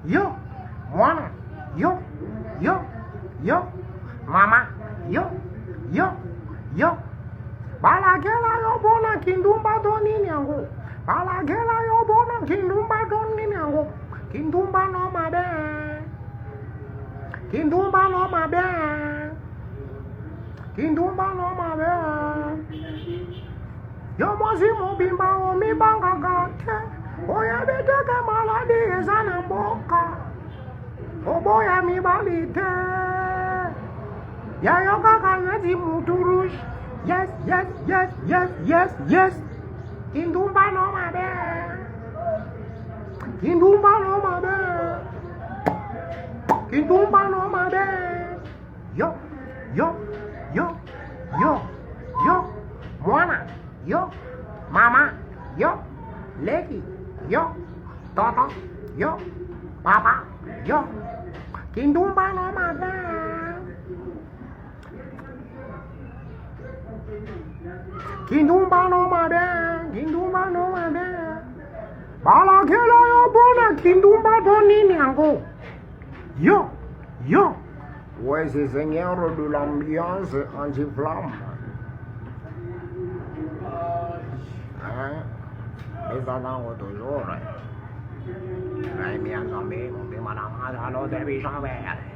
yo, mwana, yo, yo, yo, mama, yo, yo, yo. Balagela yo bona kindumba doni nyango. Balagela yo bona kindumba doni nyango. Kindumba no mabe. Kindumba no mabe. Kindumba no mabe. Yo mozi mobimba o mi banga gate. Oya beteke maladi ezana mboka. Oboya mi balite. Ya yo kaka neti muturush. Yes, yes, yes, yes, yes, yes. Kindumba no mabe. Kindumba no mabe. Kindumba no mabe. Yo, yo, yo, yo, yo. Mwana, yo. Mama, yo. Leki, yo. Toto, yo. Papa, yo. Kindumba no mabe. Kindumba no mabe, kindumba no mabe. Balagela yo bona kindumba doni nyango. Yo, yo. Voici seigneur de l'ambiance anti-flamme. Hein? Les attends toujours. Hein? Mi han zombie, mon madame, alors début j'en vais.